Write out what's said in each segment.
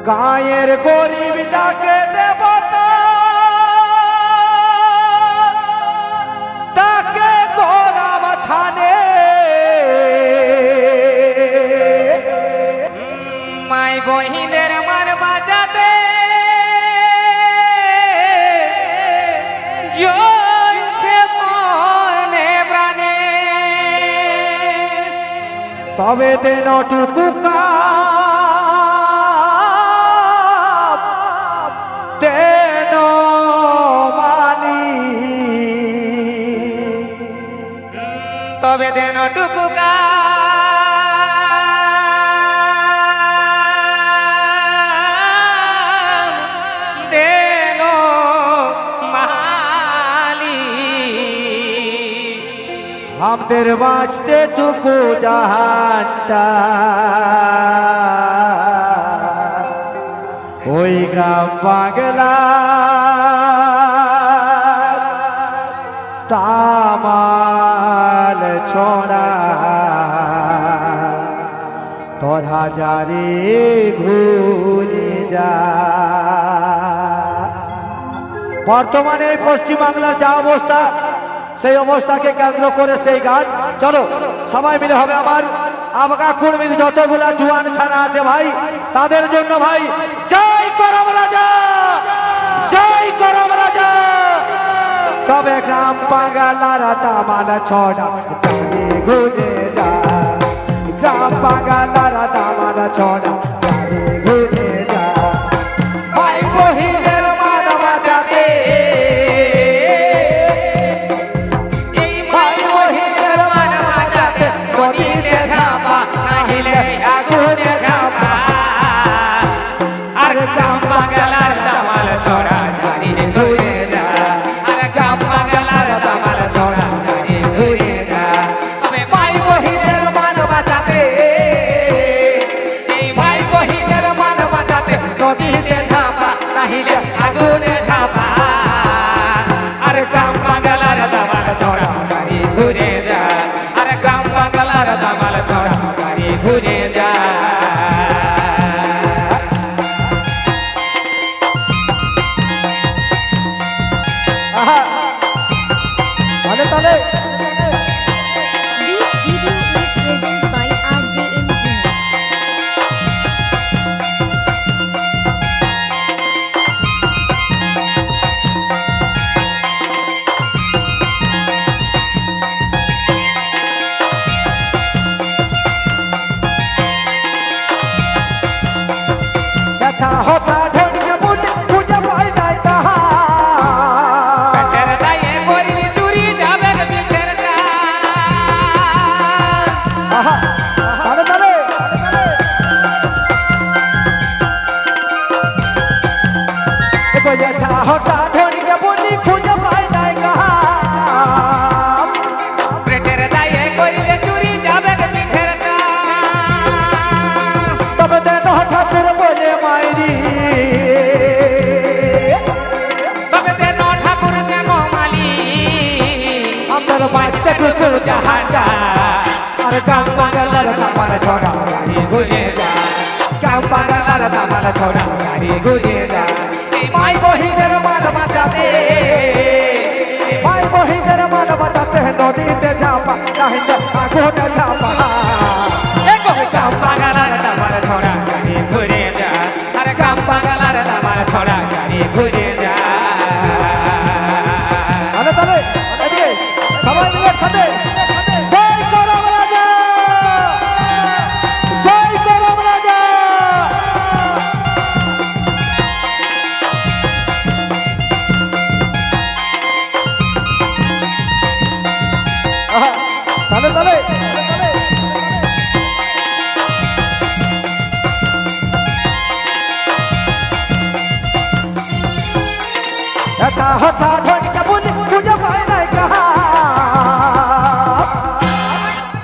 গায়ের গরিব ডাকে দেবতা তাকে গোরাম থানে মাই বহিনের মার বাজাতে জ্বলছে মনে প্রাণে তবে দেনটুকু দেন মানি তবে দেনটুকু দেন মালি আমাদের বাঁচতে টুকু জাহানটা ওই গ্রাম বাংলা তামাল ছড়া তোর হাজারে ঘুরে যা বর্তমানে পশ্চিমবাংলার যা অবস্থা সেই অবস্থাকে কেন্দ্র করে সেই গান চলো সবাই মিলে হবে আমার আমগা কুর্মীর যতগুলা জুয়ান ছানা আছে ভাই তাদের জন্য ভাই জয় করম রাজা জয় করম রাজা তবে গ্রাম বাংলার তামাল ছড়া জানে ঘুরে যা গ্রাম বাংলার তামাল ছড়া জানে ঘুরে যা ভাই বহিনের মার বাজাতে এই ভাই বহিনের মার বাজাতে নদীতে ঝাঁপা নাহিলে আগুনে ঝাঁপা আর গ্রাম বাংলার দামাল ছড়া জানি ঘুরে যা আর গ্রাম বাংলার দামাল ছড়া জানি ঘুরে যা তবে ভাই বহিনের মার বাজাতে এই ভাই বহিনের মার বাজাতে নদীতে ঝাঁপা নাহিলে আগুনে ঝাঁপা আর গ্রাম বাংলার দামাল ছড়া জানি ঘুরে যা আর গ্রাম বাংলার দামাল ছড়া জানি ঘুরে যা তাহলে তাহলে This video is presented by RJM Junior. ব্যথা হতা ঢোলকে বুঝে বুঝে পাই নাই তাহা পেটের দায়ে করিলি চুরি যাবে পিছের যা আহা তাহলে তাহলে দেখো ব্যথা হতা ঢোলকে বুঝি খুঁজে পাই নাই তাহা পেটের দায়ে করিলে চুরি যাবে পিছের যা তবে দেন ঠাকুর বলে মাইরি তবে দেন ঠাকুর দেন মালি আমার বাঁচতে টুকু জাহানটা আর গান বাংলার তামাল ছড়া গাড়ি ঘুরে যা গান বাংলার তামাল ছড়া গাড়ি ঘুরে যা এই মাই বহিনের মাল বাঁচাতে ভাই বহিনের মান বাঁচাতে নদীতে ঝাঁপা নাহিলে আগুনে ঝাঁপা এগো গ্রাম বাংলার দামাল ছড়া গাড়ি ঘুরে যা আর গ্রাম বাংলার দামাল ছড়া গাড়ি ঘুরে যা তাহলে তাহলে এদিকে সবাই মিলে সাথে জয় করম রাজা জয় করম রাজা আহা, তাহলে তাহলে একা হতা ঢোলকে বুঝি খুঁজে পাই নাই কাহা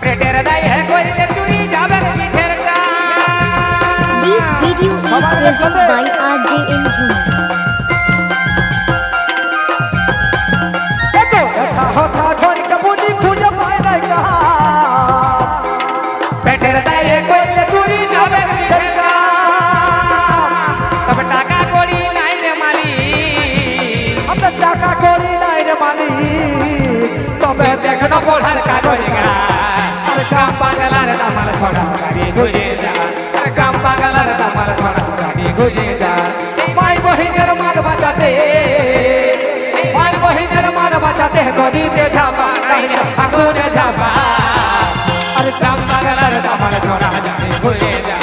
পেটের দায়ে করিলে চুরি যাবে পিছের যা This video is presented by RJM Junior. দেখো একা হতা ঢোলকে বুঝি খুঁজে পাই নাই কাহা পেটের দায়ে করিলে চুরি যাবে পিছের যা ঘুরে যায় মাই বহিনের মান বাঁচাতে মাই বহিনের মান বাঁচাতে নদীতে ঝাপা নাইলে আগুনে ঝাপা আর গ্রাম বাংলার দামার ছড়া যায় ঘুরে যায়